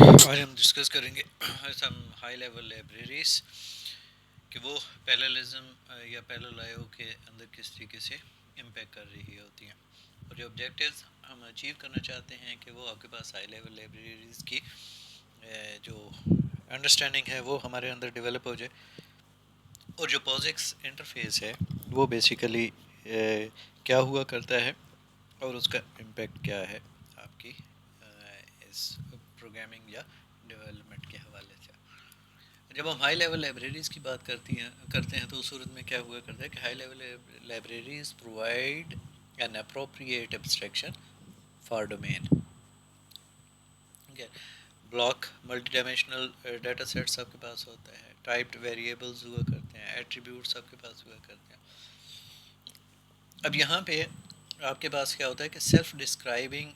آج ہم ڈسکس کریں گے سم ہائی لیول لائبریریز کہ وہ پیراللزم یا پیرل آئیو کے اندر کس طریقے سے امپیکٹ کر رہی ہوتی ہیں، اور جو آبجیکٹیوز ہم اچیو کرنا چاہتے ہیں کہ وہ آپ کے پاس ہائی لیول لائبریریز کی جو انڈرسٹینڈنگ ہے وہ ہمارے اندر ڈیولپ ہو جائے، اور جو پوزکس انٹرفیس ہے وہ بیسیکلی کیا ہوا کرتا ہے اور اس کا امپیکٹ کیا ہے آپ کی اس پروگرامنگ یا ڈیولپمنٹ کے حوالے سے۔ جب ہم ہائی لیول لائبریریز کی بات کرتے ہیں تو اس صورت میں کیا ہوا کرتا ہے کہ high level libraries provide an appropriate abstraction for domain, block multi dimensional data seats آپ کے پاس ہوتا ہے، ٹائپڈ ویریبلز ہوا کرتے ہیں، ایٹریبیوٹس آپ کے پاس ہوا کرتے ہیں۔ اب یہاں پہ آپ کے پاس کیا ہوتا ہے کہ سیلف ڈسکرائبنگ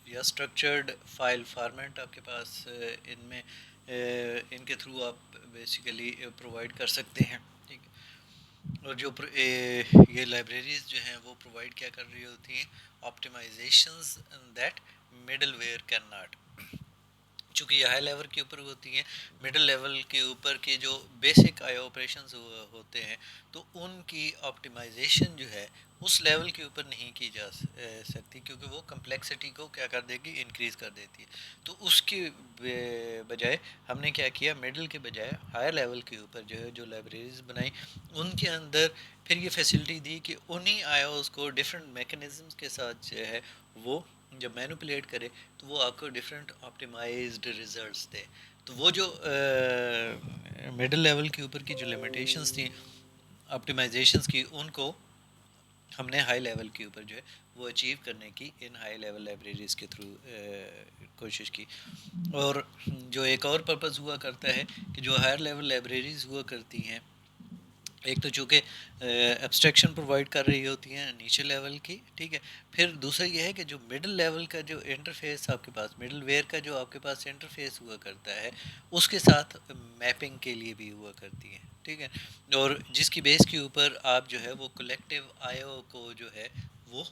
یا اسٹرکچرڈ فائل فارمیٹ آپ کے پاس ان میں ان کے تھرو آپ بیسیکلی پرووائڈ کر سکتے ہیں، ٹھیک ہے۔ اور جو یہ لائبریریز جو ہیں وہ پرووائڈ کیا کر رہی ہوتی ہیں، optimizations that middleware can not, چونکہ یہ ہائی لیول کے اوپر ہوتی ہیں، مڈل لیول کے اوپر کے جو بیسک آئی آپریشنز ہوتے ہیں تو ان کی آپٹیمائزیشن جو ہے اس لیول کے اوپر نہیں کی جا سکتی، کیونکہ وہ کمپلیکسٹی کو کیا کر دے گی، انکریز کر دیتی ہے۔ تو اس کے بجائے ہم نے کیا کیا، مڈل کے بجائے ہائر لیول کے اوپر جو ہے جو لائبریریز بنائی، ان کے اندر پھر یہ فیسلٹی دی کہ انہی آئی اوز کو ڈفرینٹ میکانزمس کے ساتھ جو ہے وہ جب مینوپولیٹ کرے تو وہ آپ کو ڈفرینٹ آپٹیمائزڈ ریزلٹس دے۔ تو وہ جو مڈل لیول کے اوپر کی جو لمیٹیشنس تھیں آپٹیمائزیشنس کی، ان کو ہم نے ہائی لیول کے اوپر جو ہے وہ اچیو کرنے کی ان ہائی لیول لائبریریز کے تھرو کوشش کی۔ اور جو ایک اور پرپز ہوا کرتا ہے کہ جو ہائر لیول لائبریریز ہوا کرتی ہیں، ایک تو چونکہ ایبسٹریکشن پرووائڈ کر رہی ہوتی ہیں نیچے لیول کی، ٹھیک ہے، پھر دوسرا یہ ہے کہ جو مڈل لیول کا جو انٹرفیس آپ کے پاس، مڈل ویئر کا جو آپ کے پاس انٹرفیس ہوا کرتا ہے اس کے ساتھ میپنگ کے لیے بھی ہوا کرتی ہے، ٹھیک ہے، اور جس کی بیس کے اوپر آپ جو ہے وہ کلیکٹیو آئی او کو جو ہے وہ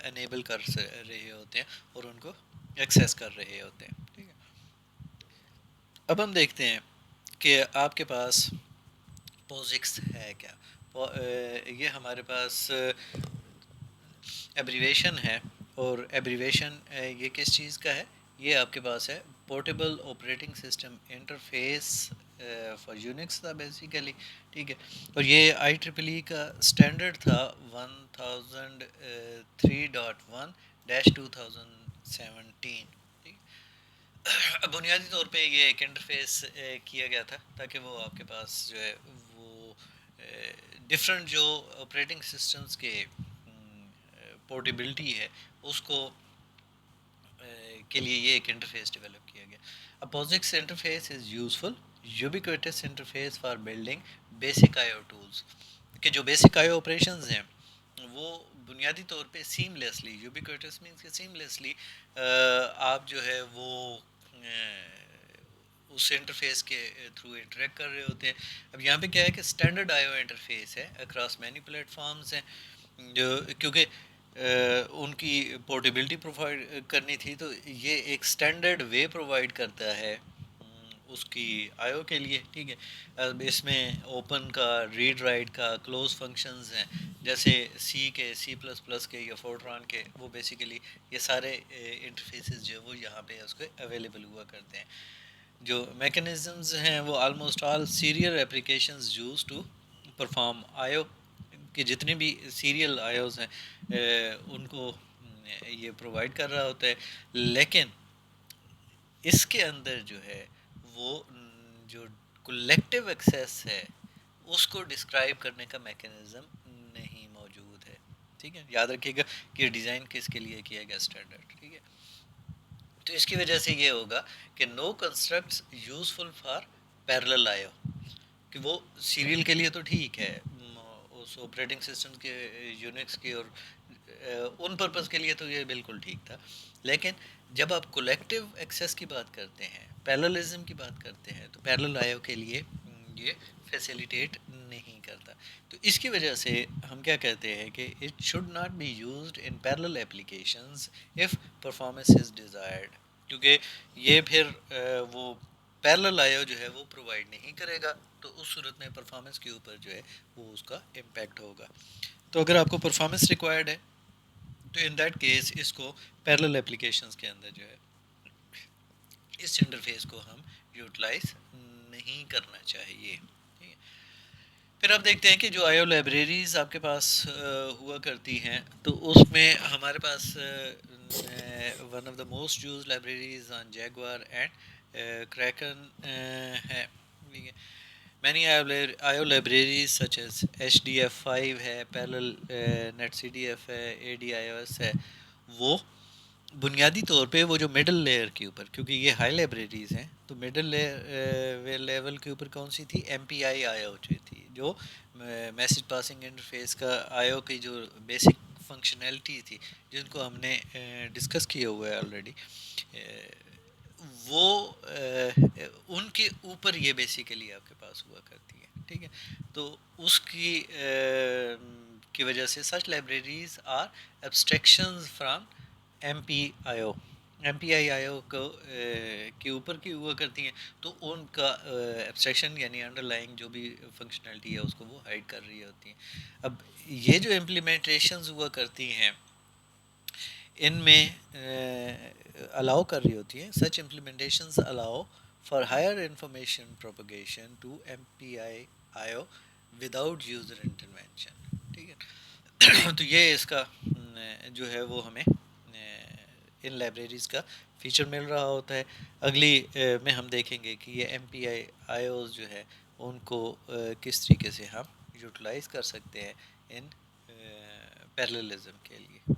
انیبل کر رہے ہوتے ہیں اور ان کو ایکسیس کر رہے ہوتے ہیں، ٹھیک ہے۔ اب ہم دیکھتے ہیں کہ آپ کے پاس پوزکس ہے کیا، یہ ہمارے پاس ایبریویشن ہے، اور ایبریویشن یہ کس چیز کا ہے، یہ آپ کے پاس ہے portable operating system interface for Unix تھا بیسیکلی، ٹھیک ہے، اور یہ آئی ٹریپل ای کا اسٹینڈرڈ تھا 1003.1-2017، بنیادی طور پہ یہ ایک انٹرفیس کیا گیا تھا تاکہ وہ آپ کے پاس جو ہے وہ ڈفرینٹ جو آپریٹنگ سسٹمز کے پورٹیبلٹی ہے اس کو کے لیے یہ ایک انٹرفیس ڈیولپ کیا گیا۔ اب POSIX interface is useful ubiquitous interface for building basic I O tools, کہ جو بیسک آئی او آپریشنز ہیں وہ بنیادی طور پہ سیملیسلی، یوبیکویٹس مینس کہ سیملیسلی آپ جو ہے وہ اس انٹرفیس کے تھرو انٹریکٹ کر رہے ہوتے ہیں۔ اب یہاں پہ کیا ہے کہ اسٹینڈرڈ آئی او انٹرفیس ہے اکراس مینی پلیٹ فارمز ہیں، جو کیونکہ ان کی پورٹیبلٹی پرووائڈ کرنی تھی تو یہ ایک اسٹینڈرڈ وے پرووائڈ کرتا ہے اس کی آئی او کے لیے، ٹھیک ہے۔ اب اس میں اوپن کا، ریڈ رائٹ کا، کلوز فنکشنز ہیں جیسے سی کے، سی پلس پلس کے یا فورٹران کے، وہ بیسیکلی یہ سارے انٹرفیسز جو وہ یہاں پہ اس کو اویلیبل ہوا کرتے ہیں۔ جو میکانزمز ہیں وہ almost all serial applications use to perform I O, کہ جتنے بھی سیریل آئی اوز ہیں ان کو یہ پرووائڈ کر رہا ہوتا ہے، لیکن اس کے اندر جو ہے وہ جو کلیکٹیو ایکسیس ہے اس کو ڈسکرائب کرنے کا میکانزم نہیں موجود ہے، ٹھیک ہے، یاد رکھیے گا کہ ڈیزائن کس کے لیے کیا گیا، اسٹینڈرڈ، ٹھیک ہے۔ تو اس کی وجہ سے یہ ہوگا کہ نو constructs useful for parallel I O, کہ وہ سیریل کے لیے تو ٹھیک ہے اس آپریٹنگ سسٹم کے، یونکس کے اور ان پرپز کے لیے تو یہ بالکل ٹھیک تھا، لیکن جب آپ کولیکٹیو ایکسیس کی بات کرتے ہیں، پیرللزم کی بات کرتے ہیں، تو پیرلل آئی او کے لیے یہ فیسیلیٹیٹ نہیں کرتا۔ تو اس کی وجہ سے ہم کیا کہتے ہیں کہ it should not be used in parallel applications if performance is desired, کیونکہ یہ پھر وہ پیرلل آئیو جو ہے وہ پرووائڈ نہیں کرے گا، تو اس صورت میں پرفارمنس کے اوپر جو ہے وہ اس کا امپیکٹ ہوگا. تو اگر آپ کو پرفارمنس ریکوائرڈ ہے تو ان دیٹ کیس اس کو پیرلل اپلیکیشنز کے اندر جو ہے اس انٹرفیس کو ہم یوٹیلائز نہیں کرنا چاہیے. پھر آپ دیکھتے ہیں کہ جو آئی او لائبریریز آپ کے پاس ہوا کرتی ہیں تو اس میں ہمارے پاس one of the most use libraries on Jaguar and Kraken ہے. Many I O libraries such as H D F 5 ہے، parallel net C D F ہے، A D I O S ہے. وہ بنیادی طور پہ وہ جو مڈل لیئر کے اوپر، کیونکہ یہ ہائی لائبریریز ہیں، تو مڈل لیول کے اوپر کون سی تھی؟ ایم پی آئی آئی او تھی، جو میسج پاسنگ انٹرفیس کا آئی او کی جو بیسک فنکشنلٹی تھی جن کو ہم نے ڈسکس کیا ہوا ہے آلریڈی، وہ ان کے اوپر یہ بیسیکلی آپ کے پاس ہوا کرتی ہے. ٹھیک ہے، تو اس کی وجہ سے such libraries are abstractions from M P I O, M P I I O کو کے اوپر کی ہوا کرتی ہیں، تو ان کا ایبسٹریکشن یعنی انڈر لائنگ جو بھی فنکشنلٹی ہے اس کو وہ ہائڈ کر رہی ہوتی ہیں. اب یہ جو امپلیمنٹیشنز ہوا کرتی ہیں ان میں الاؤ کر رہی ہوتی ہیں، such implementations allow for higher information propagation to M P I I O without user intervention. ٹھیک ہے، تو یہ اس کا جو ہے وہ ہمیں ان لائبریریز کا فیچر مل رہا ہوتا ہے. اگلی میں ہم دیکھیں گے کہ یہ M P I I Os جو ہے ان کو کس طریقے سے ہم یوٹیلائز کر سکتے ہیں ان پیرللزم کے لیے.